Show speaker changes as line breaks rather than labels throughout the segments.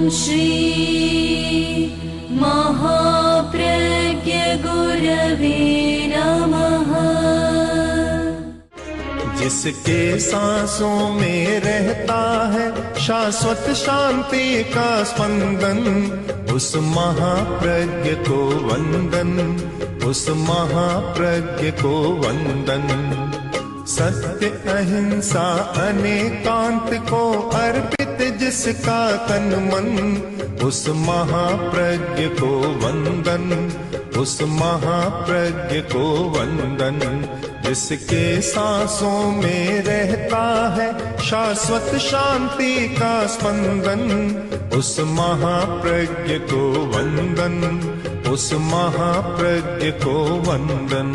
श्री महाप्रज्ञ गुरवे नमः।
जिसके सांसों में रहता है शाश्वत शांति का स्पंदन, उस महाप्रज्ञ को वंदन, उस महाप्रज्ञ को वंदन। सत्य अहिंसा अनेकांत को अर्पित जिसका तन मन, उस महाप्रज्ञ को वंदन, उस महाप्रज्ञ को वंदन। जिसके सांसों में रहता है शाश्वत शांति का स्पंदन, उस महाप्रज्ञ को वंदन, उस महाप्रज्ञ को वंदन।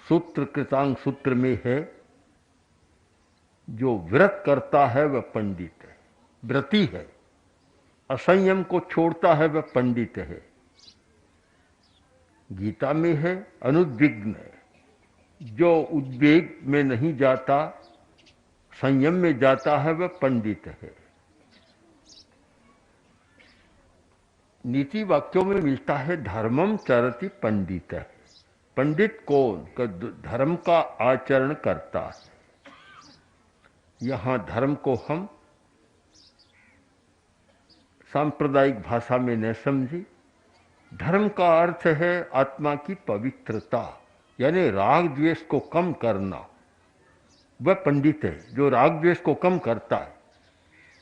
सूत्र कृतांग सूत्र में है, जो व्रत करता है वह पंडित है, व्रती है। असंयम को छोड़ता है वह पंडित है। गीता में है अनुद्विग्न है, जो उद्वेग में नहीं जाता, संयम में जाता है वह पंडित है। नीति वाक्यों में मिलता है धर्मम चरति पंडित है। पंडित कौन? धर्म का आचरण करता है। यहाँ धर्म को हम सांप्रदायिक भाषा में न समझी। धर्म का अर्थ है आत्मा की पवित्रता, यानी राग द्वेष को कम करना। वह पंडित है जो राग द्वेष को कम करता है,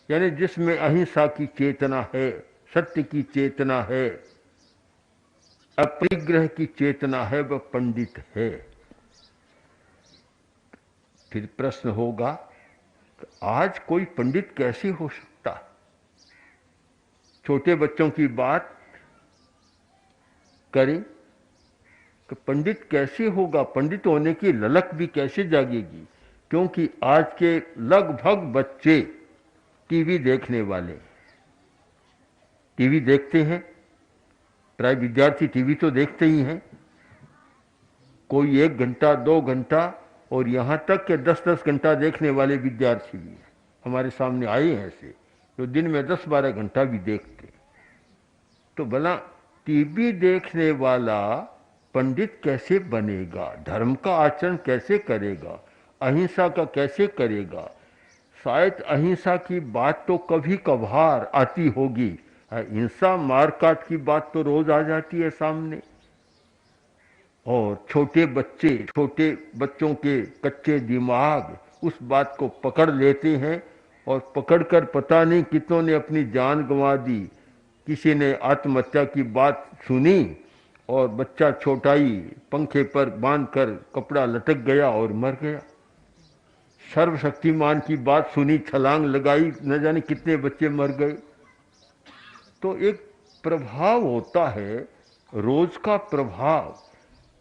यानी जिसमें अहिंसा की चेतना है, सत्य की चेतना है, अपरिग्रह की चेतना है, वह पंडित है। फिर प्रश्न होगा, आज कोई पंडित कैसे हो सकता है? छोटे बच्चों की बात करें कि पंडित कैसे होगा, पंडित होने की ललक भी कैसे जागेगी? क्योंकि आज के लगभग बच्चे टीवी देखने वाले, टीवी देखते हैं। प्राय विद्यार्थी टीवी तो देखते ही हैं, कोई 1 घंटा 2 घंटा और यहाँ तक कि 10-10 घंटा देखने वाले विद्यार्थी भी हैं। हमारे सामने आए हैं ऐसे जो दिन में 10-12 घंटा भी देखते। तो भला टीवी देखने वाला पंडित कैसे बनेगा? धर्म का आचरण कैसे करेगा? अहिंसा का कैसे करेगा? शायद अहिंसा की बात तो कभी कभार आती होगी, हिंसा मारकाट की बात तो रोज आ जाती है सामने। और छोटे बच्चों के कच्चे दिमाग उस बात को पकड़ लेते हैं और पकड़कर पता नहीं कितनों ने अपनी जान गंवा दी। किसी ने आत्महत्या की बात सुनी और बच्चा छोटाई पंखे पर बांधकर कपड़ा लटक गया और मर गया। सर्वशक्तिमान की बात सुनी, छलांग लगाई, न जाने कितने बच्चे मर गए। तो एक प्रभाव होता है, रोज का प्रभाव।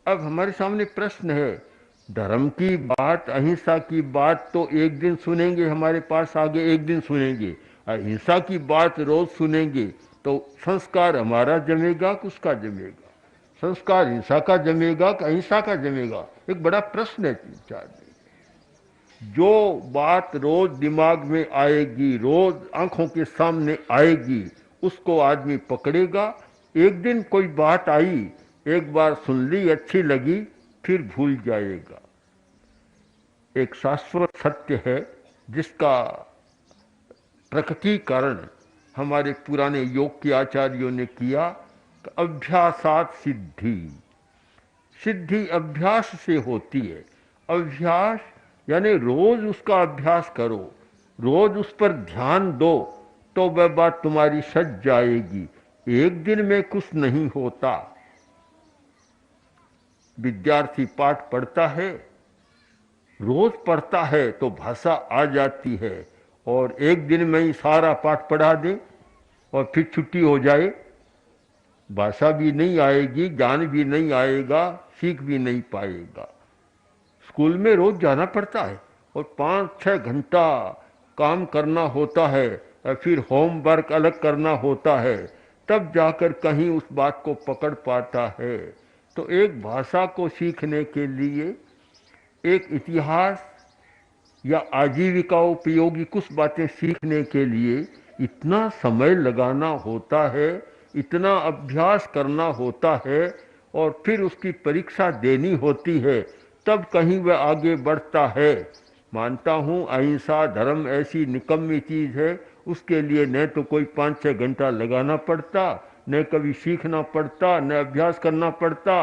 अब हमारे सामने प्रश्न है, धर्म की बात, अहिंसा की बात तो एक दिन सुनेंगे, हमारे पास आगे एक दिन सुनेंगे। अहिंसा की बात रोज सुनेंगे तो संस्कार हमारा जमेगा कि उसका जमेगा? संस्कार हिंसा का जमेगा कि अहिंसा का जमेगा? एक बड़ा प्रश्न है। 3-4 दिन जो बात रोज दिमाग में आएगी, रोज आंखों के सामने आएगी, उसको आदमी पकड़ेगा। एक दिन कोई बात आई, एक बार सुन ली, अच्छी लगी, फिर भूल जाएगा। एक शाश्वत सत्य है जिसका प्रकटीकरण हमारे पुराने योग के आचार्यों ने किया। अभ्यासात सिद्धि, सिद्धि अभ्यास से होती है। अभ्यास यानी रोज उसका अभ्यास करो, रोज उस पर ध्यान दो, तो वह बात तुम्हारी सज जाएगी। एक दिन में कुछ नहीं होता। विद्यार्थी पाठ पढ़ता है, रोज पढ़ता है तो भाषा आ जाती है, और एक दिन में ही सारा पाठ पढ़ा दे और फिर छुट्टी हो जाए, भाषा भी नहीं आएगी, ज्ञान भी नहीं आएगा, सीख भी नहीं पाएगा। स्कूल में रोज जाना पड़ता है और 5-6 घंटा काम करना होता है, और फिर होमवर्क अलग करना होता है, तब जाकर कहीं उस बात को पकड़ पाता है। तो एक भाषा को सीखने के लिए, एक इतिहास या आजीविका उपयोगी कुछ बातें सीखने के लिए इतना समय लगाना होता है, इतना अभ्यास करना होता है, और फिर उसकी परीक्षा देनी होती है, तब कहीं वह आगे बढ़ता है। मानता हूँ अहिंसा धर्म ऐसी निकम्मी चीज़ है, उसके लिए न तो कोई 5-6 घंटा लगाना पड़ता, न कभी सीखना पड़ता, न अभ्यास करना पड़ता,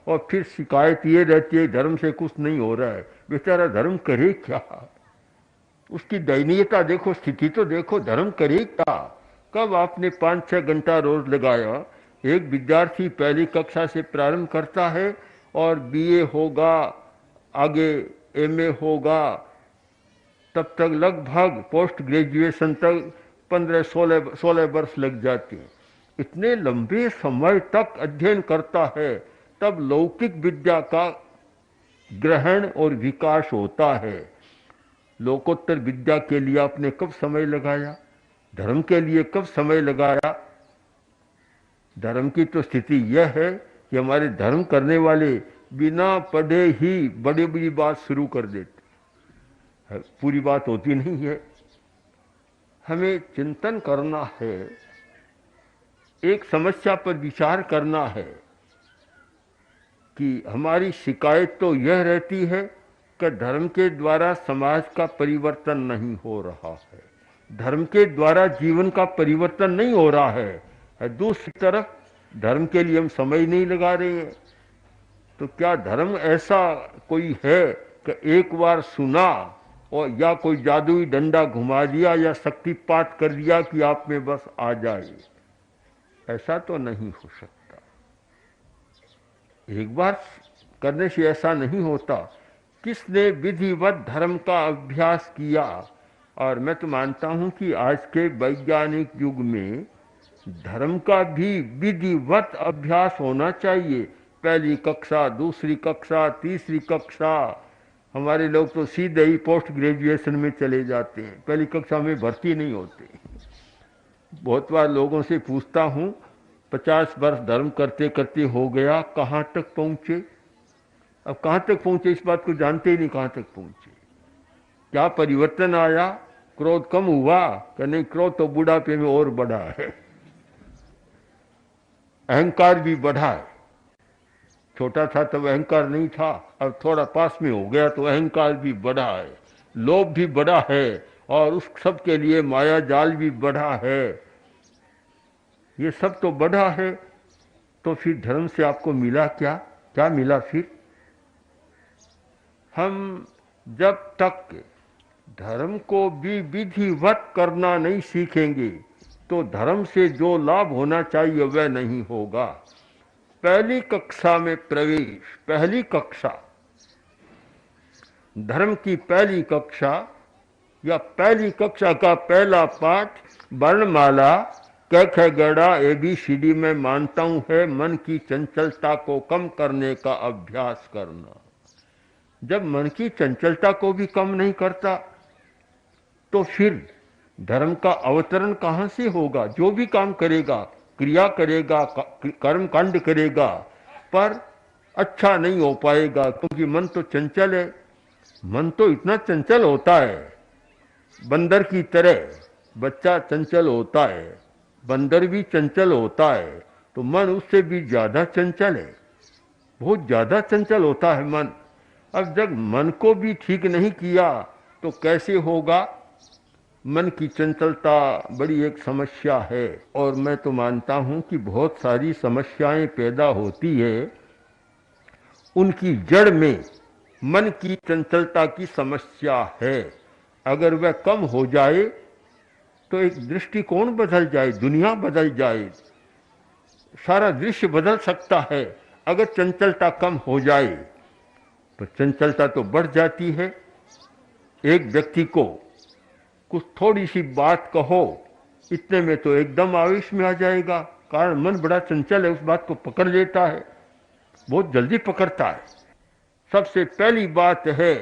और फिर शिकायत ये रहती है धर्म से कुछ नहीं हो रहा है। बेचारा धर्म करे क्या? उसकी दयनीयता देखो, स्थिति तो देखो, धर्म करे क्या? कब आपने 5-6 घंटा रोज लगाया? एक विद्यार्थी पहली कक्षा से प्रारंभ करता है और बीए होगा, आगे एमए होगा, तब तक लगभग पोस्ट ग्रेजुएशन तक 15-16 वर्ष लग जाते हैं। इतने लंबे समय तक अध्ययन करता है, तब लौकिक विद्या का ग्रहण और विकास होता है। लोकोत्तर विद्या के लिए आपने कब समय लगाया? धर्म के लिए कब समय लगाया? धर्म की तो स्थिति यह है कि हमारे धर्म करने वाले बिना पढ़े ही बड़ी बड़ी बात शुरू कर देते, पूरी बात होती नहीं है। हमें चिंतन करना है, एक समस्या पर विचार करना है कि हमारी शिकायत तो यह रहती है कि धर्म के द्वारा समाज का परिवर्तन नहीं हो रहा है, धर्म के द्वारा जीवन का परिवर्तन नहीं हो रहा है। दूसरी तरफ धर्म के लिए हम समय नहीं लगा रहे हैं। तो क्या धर्म ऐसा कोई है कि एक बार सुना और या कोई जादुई डंडा घुमा दिया या शक्तिपात कर दिया कि आप में बस आ जाए? ऐसा तो नहीं हो सकता। एक बार करने से ऐसा नहीं होता। किसने विधिवत धर्म का अभ्यास किया? और मैं तो मानता हूं कि आज के वैज्ञानिक युग में धर्म का भी विधिवत अभ्यास होना चाहिए। पहली कक्षा, दूसरी कक्षा, तीसरी कक्षा। हमारे लोग तो सीधे ही पोस्ट ग्रेजुएशन में चले जाते हैं, पहली कक्षा में भर्ती नहीं होते। बहुत बार लोगों से पूछता हूँ 50 वर्ष धर्म करते करते हो गया, कहाँ तक पहुँचे? अब कहाँ तक पहुँचे इस बात को जानते ही नहीं, कहाँ तक पहुँचे। क्या परिवर्तन आया? क्रोध कम हुआ? कि नहीं, क्रोध तो बुढ़ापे में और बढ़ा है। अहंकार भी बढ़ा है। छोटा था तब अहंकार नहीं था, अब थोड़ा पास में हो गया तो अहंकार भी बढ़ा है, लोभ भी बढ़ा है, और उस सब के लिए माया जाल भी बढ़ा है। ये सब तो बढ़ा है। तो फिर धर्म से आपको मिला क्या? क्या मिला फिर? हम जब तक धर्म को भी विधिवत करना नहीं सीखेंगे तो धर्म से जो लाभ होना चाहिए वह नहीं होगा। पहली कक्षा में प्रवेश, पहली कक्षा, धर्म की पहली कक्षा या पहली कक्षा का पहला पाठ वर्णमाला क ख गड़ा ABCD में मानता हूं है मन की चंचलता को कम करने का अभ्यास करना। जब मन की चंचलता को भी कम नहीं करता तो फिर धर्म का अवतरण कहां से होगा? जो भी काम करेगा, क्रिया करेगा, कर्म कांड करेगा, पर अच्छा नहीं हो पाएगा, क्योंकि मन तो चंचल है। मन तो इतना चंचल होता है, बंदर की तरह। बच्चा चंचल होता है, बंदर भी चंचल होता है, तो मन उससे भी ज्यादा चंचल है, बहुत ज्यादा चंचल होता है मन। अब जब मन को भी ठीक नहीं किया तो कैसे होगा? मन की चंचलता बड़ी एक समस्या है, और मैं तो मानता हूं कि बहुत सारी समस्याएं पैदा होती है, उनकी जड़ में मन की चंचलता की समस्या है। अगर वह कम हो जाए तो एक दृष्टिकोण बदल जाए, दुनिया बदल जाए, सारा दृश्य बदल सकता है। अगर चंचलता कम हो जाए तो चंचलता तो बढ़ जाती है। एक व्यक्ति को कुछ थोड़ी सी बात कहो, इतने में तो एकदम आवेश में आ जाएगा, कारण मन बड़ा चंचल है, उस बात को पकड़ लेता है, बहुत जल्दी पकड़ता है। सबसे पहली बात है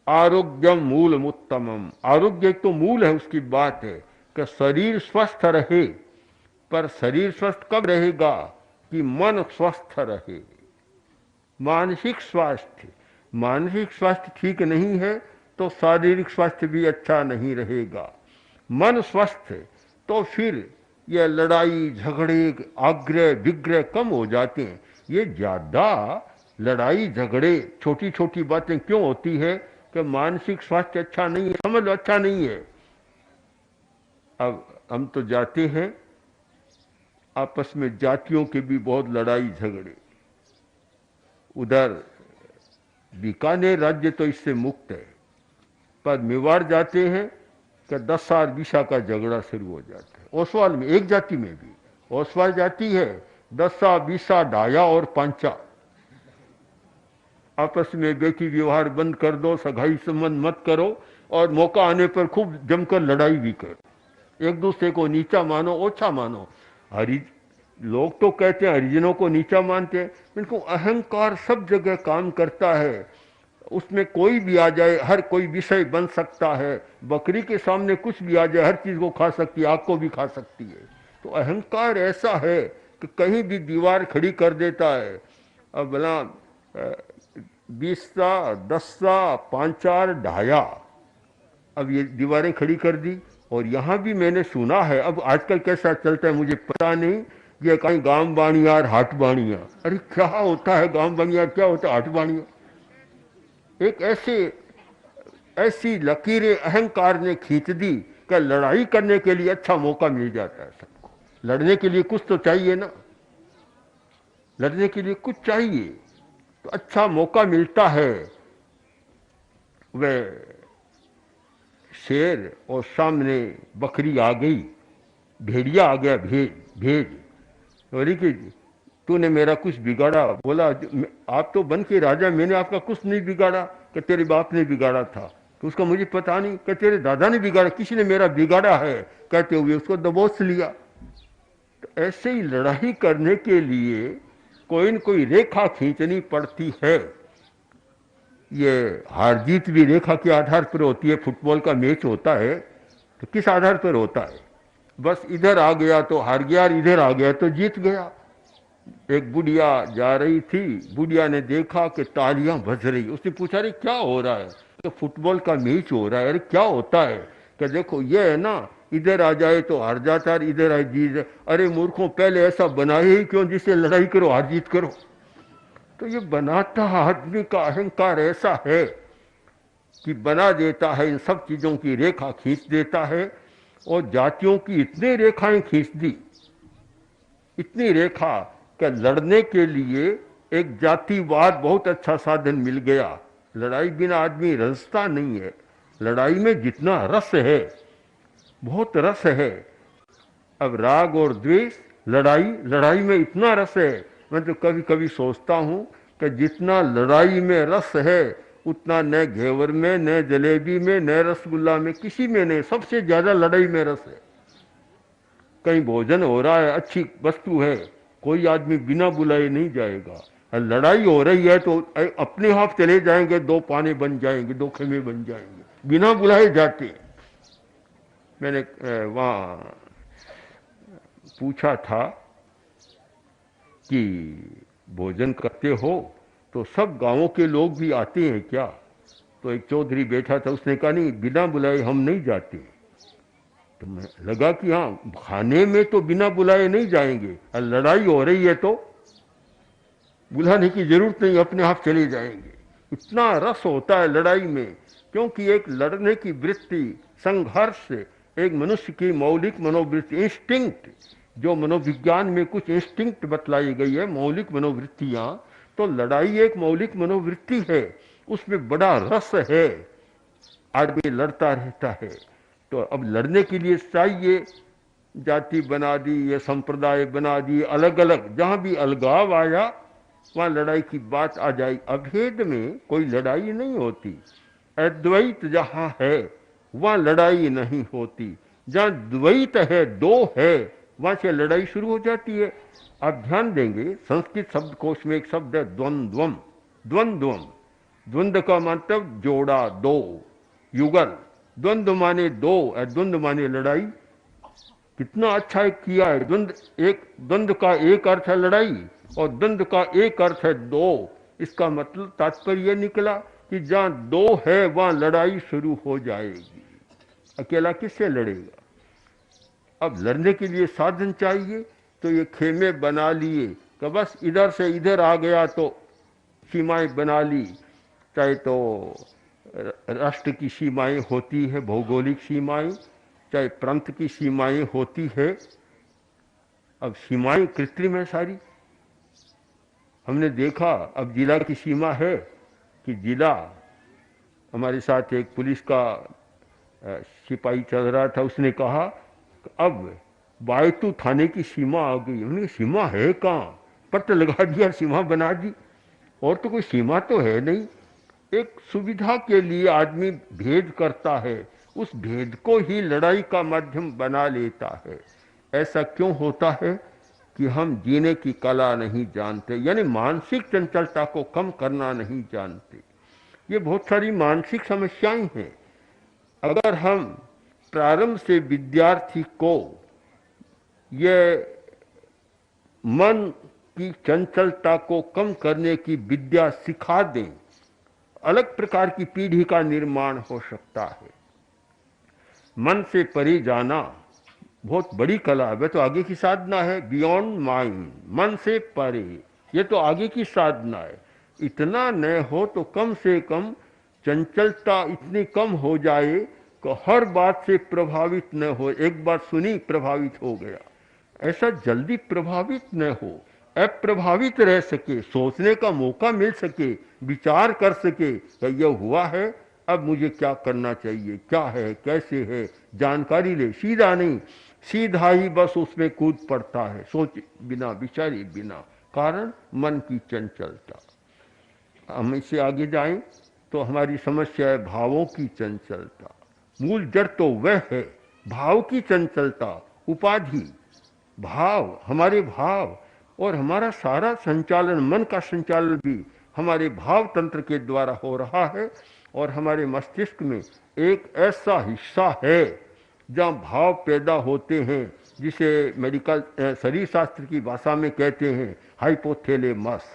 आरोग्यम मूलम उत्तमम। आरोग्य तो मूल है, उसकी बात है कि शरीर स्वस्थ रहे पर शरीर स्वस्थ कब रहेगा कि मन स्वस्थ रहे। मानसिक स्वास्थ्य ठीक नहीं है तो शारीरिक स्वास्थ्य भी अच्छा नहीं रहेगा। मन स्वस्थ है तो फिर ये लड़ाई झगड़े आग्रह विग्रह कम हो जाते हैं। ये ज़्यादा लड़ाई झगड़े छोटी छोटी बातें क्यों होती है कि मानसिक स्वास्थ्य अच्छा नहीं है, समझ लो अच्छा नहीं है। अब हम तो जाते हैं, आपस में जातियों के भी बहुत लड़ाई झगड़े। उधर बीकानेर राज्य तो इससे मुक्त है, पर मेवाड़ जाते हैं कि 10 साल बीसा का झगड़ा शुरू हो जाता है। ओसवाल में एक जाति में भी, ओसवाल जाती है 10 बीसा डाया और पांचा, आपस में बेटी व्यवहार बंद कर दो, सगाई संबंध मत करो और मौका आने पर खूब जमकर लड़ाई भी करो, एक दूसरे को नीचा मानो ओछा मानो। लोग तो कहते हैं हरिजनों को नीचा मानते हैं, इनको अहंकार सब जगह काम करता है। उसमें कोई भी आ जाए, हर कोई विषय बन सकता है। बकरी के सामने कुछ भी आ जाए, हर चीज को खा सकती है, आग को भी खा सकती है। तो अहंकार ऐसा है कि कहीं भी दीवार खड़ी कर देता है। अब भला 20 10 5 ढाया, अब ये दीवारें खड़ी कर दी। और यहाँ भी मैंने सुना है, अब आजकल कैसा चलता है मुझे पता नहीं, ये कहीं गांव बाणियार हाट बाणिया। अरे क्या होता है गांव बाणियार, क्या होता है हाट बाणिया? एक ऐसी लकीरें अहंकार ने खींच दी कि लड़ाई करने के लिए अच्छा मौका मिल जाता है सबको। लड़ने के लिए कुछ तो चाहिए ना, लड़ने के लिए कुछ चाहिए तो अच्छा मौका मिलता है। वह शेर और सामने बकरी आ गई, भेड़िया आ गया, भेड़ बोली कि तूने मेरा कुछ बिगाड़ा। बोला आप तो बन के राजा, मैंने आपका कुछ नहीं बिगाड़ा। कि तेरे बाप ने बिगाड़ा था, तो उसका मुझे पता नहीं। कि तेरे दादा ने बिगाड़ा, किसी ने मेरा बिगाड़ा है, कहते हुए उसको दबोच लिया। तो ऐसे ही लड़ाई करने के लिए कोई न कोई रेखा खींचनी पड़ती है। ये हार जीत भी रेखा के आधार पर होती है। फुटबॉल का मैच होता है तो किस आधार पर होता है? बस इधर आ गया तो हार गया, इधर आ गया तो जीत गया। एक बुढ़िया जा रही थी, बुढ़िया ने देखा कि तालियां बज रही। उसने पूछा अरे क्या हो रहा है? तो फुटबॉल का मैच हो रहा है। अरे क्या होता है? कि देखो ये है ना, इधर आ जाए तो हार जाता है, इधर आए जीत। अरे मूर्खों, पहले ऐसा बनाए ही क्यों जिससे लड़ाई करो, हार जीत करो। तो ये बनाता आदमी का अहंकार ऐसा है कि बना देता है, इन सब चीजों की रेखा खींच देता है। और जातियों की इतनी रेखाएं खींच दी, इतनी रेखा कि लड़ने के लिए एक जातिवाद बहुत अच्छा साधन मिल गया। लड़ाई बिना आदमी रसता नहीं है। लड़ाई में जितना रस है, बहुत रस है। अब राग और द्वेष, लड़ाई में इतना रस है। मैं तो कभी कभी सोचता हूं कि जितना लड़ाई में रस है उतना न घेवर में, न जलेबी में, न रसगुल्ला में, किसी में नहीं। सबसे ज्यादा लड़ाई में रस है। कहीं भोजन हो रहा है, अच्छी वस्तु है, कोई आदमी बिना बुलाए नहीं जाएगा। लड़ाई हो रही है तो अपने आप चले जाएंगे, 2 पाने बन जाएंगे, 2 खेमे बन जाएंगे, बिना बुलाए जाते। मैंने वहां पूछा था कि भोजन करते हो तो सब गांवों के लोग भी आते हैं क्या? तो एक चौधरी बैठा था, उसने कहा नहीं, बिना बुलाए हम नहीं जाते। तो मैं लगा कि हाँ, खाने में तो बिना बुलाए नहीं जाएंगे, और लड़ाई हो रही है तो बुलाने की जरूरत नहीं, अपने आप चले जाएंगे। इतना रस होता है लड़ाई में, क्योंकि एक लड़ने की वृत्ति, संघर्ष, एक मनुष्य की मौलिक मनोवृत्ति, इंस्टिंक्ट, जो मनोविज्ञान में कुछ इंस्टिंक्ट बतलाई गई है, मौलिक मनोवृत्तियां, तो लड़ाई एक मौलिक मनोवृत्ति है, उसमें बड़ा रस है, आदमी लड़ता रहता है। तो अब लड़ने के लिए चाहिए, जाति बना दी, ये संप्रदाय बना दी, अलग अलग, जहां भी अलगाव आया वहां लड़ाई की बात आ जाए। अभेद में कोई लड़ाई नहीं होती। अद्वैत जहां है वहां लड़ाई नहीं होती। जहां द्वैत है, दो है, वहां से लड़ाई शुरू हो जाती है। आप ध्यान देंगे, संस्कृत शब्दकोश में एक शब्द है द्वंद्वम। द्वंद्वम, द्वंद्व का मतलब जोड़ा, दो, युगल। द्वंद्व माने दो, द्वंद्व माने लड़ाई। कितना अच्छा एक किया है। द्वंद्व का एक अर्थ है लड़ाई और द्वंद्व का एक अर्थ है दो। इसका मतलब तात्पर्य यह निकला कि जहां दो है वहां लड़ाई शुरू हो जाएगी। अकेला किससे लड़ेगा? अब लड़ने के लिए साधन चाहिए, तो ये खेमे बना लिए कि बस इधर से इधर आ गया तो सीमाएं बना ली। चाहे तो राष्ट्र की सीमाएं होती है, भौगोलिक सीमाएं, चाहे प्रांत की सीमाएं होती है। अब सीमाएं कृत्रिम है सारी। हमने देखा अब जिला की सीमा है कि जिला, हमारे साथ एक पुलिस का सिपाही चल रहा था, उसने कहा अब बायतू थाने की सीमा आ गई। हमने सीमा है कहाँ? पट्ट लगा दिया, सीमा बना दी, और तो कोई सीमा तो है नहीं। एक सुविधा के लिए आदमी भेद करता है, उस भेद को ही लड़ाई का माध्यम बना लेता है। ऐसा क्यों होता है कि हम जीने की कला नहीं जानते, यानी मानसिक चंचलता को कम करना नहीं जानते। ये बहुत सारी मानसिक समस्याएं हैं। अगर हम प्रारंभ से विद्यार्थी को ये मन की चंचलता को कम करने की विद्या सिखा दें, अलग प्रकार की पीढ़ी का निर्माण हो सकता है। मन से परे जाना बहुत बड़ी कला है, वह तो आगे की साधना है। बियॉन्ड माइंड, मन से परे, ये तो आगे की साधना है। इतना न हो तो कम से कम चंचलता इतनी कम हो जाए कि हर बात से प्रभावित न हो। एक बात सुनी प्रभावित हो गया, ऐसा जल्दी प्रभावित न हो, अप्रभावित रह सके, सोचने का मौका मिल सके, विचार कर सके कि यह हुआ है, अब मुझे क्या करना चाहिए, क्या है, कैसे है, जानकारी ले। सीधा नहीं, सीधा ही बस उसमें कूद पड़ता है, सोच बिना, विचारे बिना। कारण मन की चंचलता। हम इससे आगे जाएं तो हमारी समस्या है भावों की चंचलता। मूल जड़ तो वह है भाव की चंचलता, उपाधि भाव, हमारे भाव, और हमारा सारा संचालन, मन का संचालन भी हमारे भाव तंत्र के द्वारा हो रहा है। और हमारे मस्तिष्क में एक ऐसा हिस्सा है जहाँ भाव पैदा होते हैं, जिसे मेडिकल शरीर शास्त्र की भाषा में कहते हैं हाइपोथैलेमस।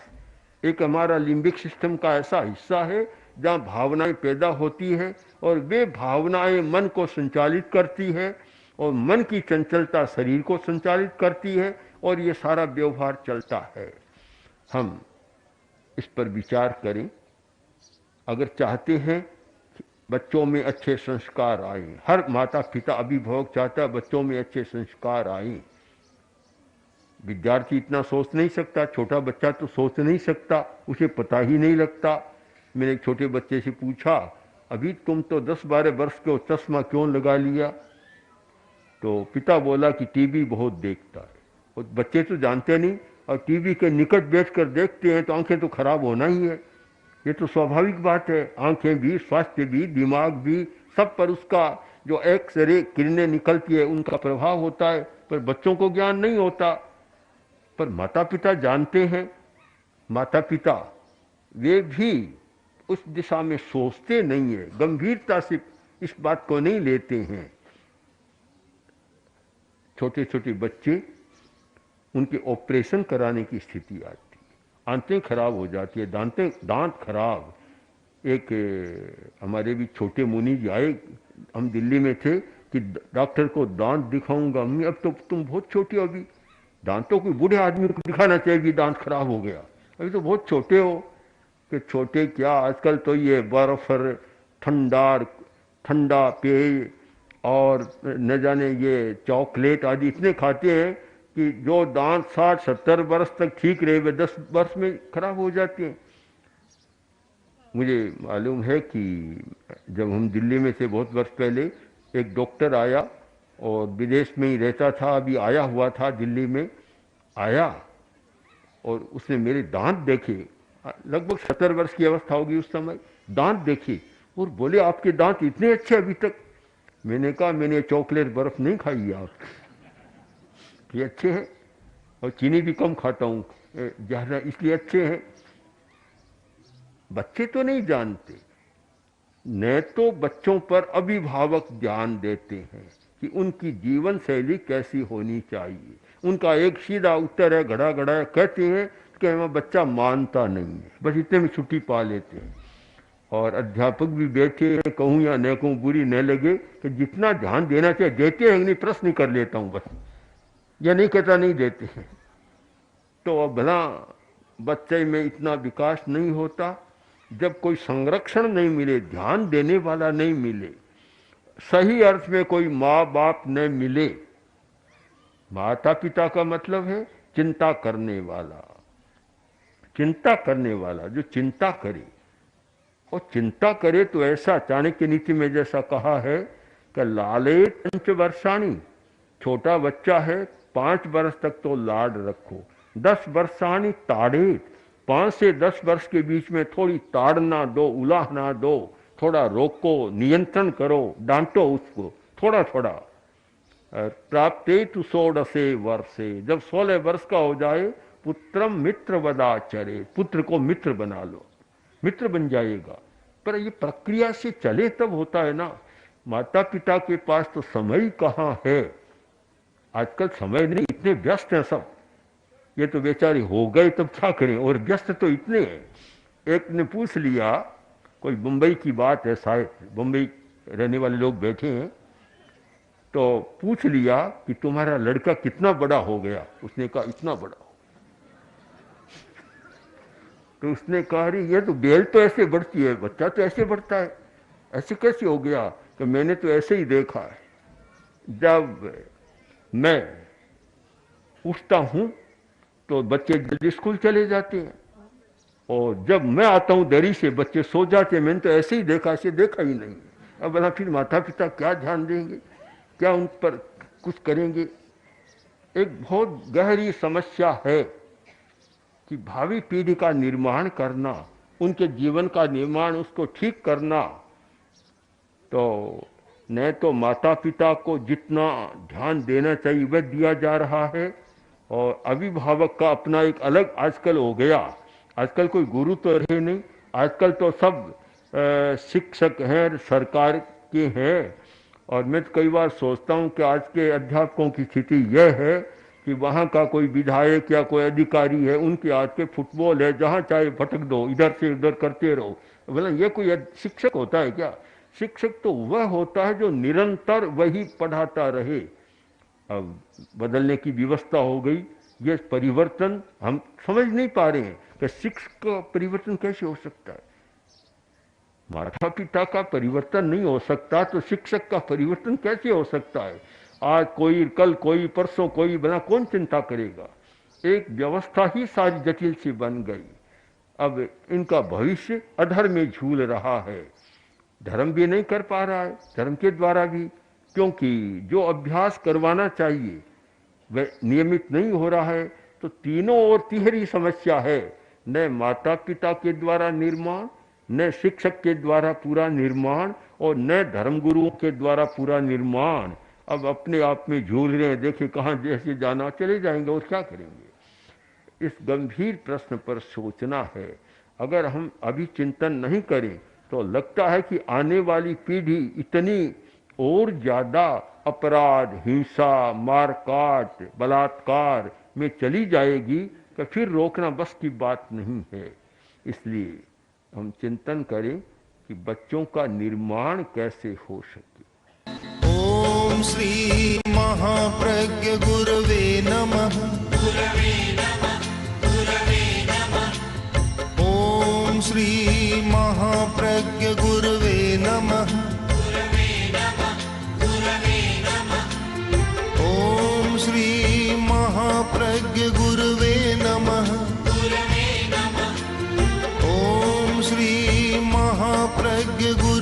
एक हमारा लिम्बिक सिस्टम का ऐसा हिस्सा है जहाँ भावनाएं पैदा होती हैं, और वे भावनाएं मन को संचालित करती है, और मन की चंचलता शरीर को संचालित करती है, और ये सारा व्यवहार चलता है। हम इस पर विचार करें। अगर चाहते हैं कि बच्चों में अच्छे संस्कार आए, हर माता पिता अभिभावक चाहता है बच्चों में अच्छे संस्कार आए। विद्यार्थी इतना सोच नहीं सकता, छोटा बच्चा तो सोच नहीं सकता, उसे पता ही नहीं लगता। मैंने एक छोटे बच्चे से पूछा, अभी तुम तो 10-12 वर्ष के हो, चश्मा क्यों लगा लिया? तो पिता बोला कि टीवी बहुत देखता है। और बच्चे तो जानते नहीं, और टीवी के निकट बैठकर देखते हैं तो आंखें तो खराब होना ही है। ये तो स्वाभाविक बात है, आंखें भी, स्वास्थ्य भी, दिमाग भी, सब पर उसका जो एक्स-रे किरणें निकलती है उनका प्रभाव होता है। पर बच्चों को ज्ञान नहीं होता। पर माता पिता जानते हैं। माता पिता वे भी उस दिशा में सोचते नहीं है, गंभीरता से इस बात को नहीं लेते हैं। छोटे छोटे बच्चे, उनके ऑपरेशन कराने की स्थिति आती है, आंतें खराब हो जाती है, दांत खराब। एक हमारे भी छोटे मुनि जी आए, हम दिल्ली में थे, कि डॉक्टर को दांत दिखाऊंगा। मम्मी अब तो तुम बहुत छोटी हो, अभी दांतों को बूढ़े आदमी को दिखाना चाहिए कि दांत खराब हो गया, अभी तो बहुत छोटे हो। कि छोटे क्या, आजकल तो ये बर्फ, ठंडा पेय और न जाने ये चॉकलेट आदि इतने खाते हैं कि जो दांत 60-70 वर्ष तक ठीक रहे वे 10 वर्ष में खराब हो जाते हैं। मुझे मालूम है कि जब हम दिल्ली में थे बहुत वर्ष पहले, एक डॉक्टर आया और विदेश में ही रहता था, अभी आया हुआ था दिल्ली में, आया और उसने मेरे दांत देखे, लगभग 70 वर्ष की अवस्था होगी उस समय, दांत देखे और बोले आपके दांत इतने अच्छे अभी तक। मैंने कहा मैंने चॉकलेट बर्फ नहीं खाई है आप, ये अच्छे हैं, और चीनी भी कम खाता हूँ ज़्यादा, इसलिए अच्छे हैं। बच्चे तो नहीं जानते, न तो बच्चों पर अभिभावक ध्यान देते हैं, कि उनकी जीवन शैली कैसी होनी चाहिए। उनका एक सीधा उत्तर है, घड़ा घड़ा कहते हैं कि हमें बच्चा मानता नहीं है, बस इतने में छुट्टी पा लेते हैं। और अध्यापक भी बैठे हैं, कहूँ या न कहूँ बुरी न लगे, कि जितना ध्यान देना चाहिए देते हैं, नहीं प्रश्न कर लेता हूँ बस, या नहीं कहता नहीं देते हैं। तो अब भला बच्चे में इतना विकास नहीं होता जब कोई संरक्षण नहीं मिले, ध्यान देने वाला नहीं मिले, सही अर्थ में कोई माँ बाप न मिले। माता पिता का मतलब है चिंता करने वाला, चिंता करने वाला जो चिंता करे। और चिंता करे तो ऐसा, चाणक्य नीति में जैसा कहा है कि लालेत 5 वर्षाणी, छोटा बच्चा है 5 वर्ष तक तो लाड रखो, 10 वर्षाणी ताड़ेत, 5 से 10 वर्ष के बीच में थोड़ी ताड़ना दो, उलाहना दो, थोड़ा रोको, नियंत्रण करो, डांटो उसको थोड़ा थोड़ा। प्राप्ते तु 16 वर्षे, जब 16 वर्ष का हो जाए, पुत्रम मित्र वदाचरे, पुत्र को मित्र बना लो, मित्र बन जाएगा। पर ये प्रक्रिया से चले तब होता है ना। माता पिता के पास तो समय कहाँ है, आजकल समय नहीं, इतने व्यस्त हैं सब। ये तो बेचारे हो गए तब क्या करें, और व्यस्त तो इतने हैं। एक ने पूछ लिया, कोई मुंबई की बात है शायद, मुंबई रहने वाले लोग बैठे हैं, तो पूछ लिया कि तुम्हारा लड़का कितना बड़ा हो गया। उसने कहा इतना बड़ा हो। तो उसने कहा अरे ये तो बेल तो ऐसे बढ़ती है, बच्चा तो ऐसे बढ़ता है, ऐसे कैसे हो गया? तो मैंने तो ऐसे ही देखा है, जब मैं उठता हूँ तो बच्चे जल्दी स्कूल चले जाते हैं, और जब मैं आता हूँ देरी से बच्चे सो जाते हैं। मैंने तो ऐसे ही देखा, ऐसे देखा ही नहीं। अब भला फिर माता पिता क्या ध्यान देंगे, क्या उन पर कुछ करेंगे? एक बहुत गहरी समस्या है कि भावी पीढ़ी का निर्माण करना, उनके जीवन का निर्माण, उसको ठीक करना। तो न तो माता पिता को जितना ध्यान देना चाहिए वह दिया जा रहा है, और अभिभावक का अपना एक अलग आजकल हो गया। आजकल कोई गुरु तो रहे नहीं, आजकल तो सब शिक्षक हैं, सरकार के हैं। और मैं तो कई बार सोचता हूँ कि आज के अध्यापकों की स्थिति यह है कि वहाँ का कोई विधायक या कोई अधिकारी है, उनके हाथ के फुटबॉल है, जहाँ चाहे भटक दो, इधर से उधर करते रहो। बोला ये कोई शिक्षक होता है क्या? शिक्षक तो वह होता है जो निरंतर वही पढ़ाता रहे। अब बदलने की व्यवस्था हो गई, ये परिवर्तन हम समझ नहीं पा रहे हैं कि शिक्षक का परिवर्तन कैसे हो सकता है। माता पिता का परिवर्तन नहीं हो सकता तो शिक्षक का परिवर्तन कैसे हो सकता है? आज कोई, कल कोई, परसों कोई, बना कौन चिंता करेगा? एक व्यवस्था ही सारी जटिल सी बन गई। अब इनका भविष्य अधर में झूल रहा है, धर्म भी नहीं कर पा रहा है, धर्म के द्वारा भी, क्योंकि जो अभ्यास करवाना चाहिए वह नियमित नहीं हो रहा है। तो तीनों और तिहरी समस्या है, न माता पिता के द्वारा निर्माण, न शिक्षक के द्वारा पूरा निर्माण, और न धर्मगुरुओं के द्वारा पूरा निर्माण। अब अपने आप में झूल रहे हैं, देखे कहाँ जैसे जाना चले जाएंगे, और क्या करेंगे? इस गंभीर प्रश्न पर सोचना है। अगर हम अभी चिंतन नहीं करें तो लगता है कि आने वाली पीढ़ी इतनी और ज्यादा अपराध, हिंसा, मारकाट, बलात्कार में चली जाएगी कि फिर रोकना बस की बात नहीं है। इसलिए हम चिंतन करें कि बच्चों का निर्माण कैसे हो सके।
ओम श्री महाप्रज्ञ गुरवे नमः। ओम श्री महाप्रज्ञ गुरवे नमः। ओम श्री महाप्रज्ञ गुरवे नमः। ओम श्री महाप्रज्ञ गुरवे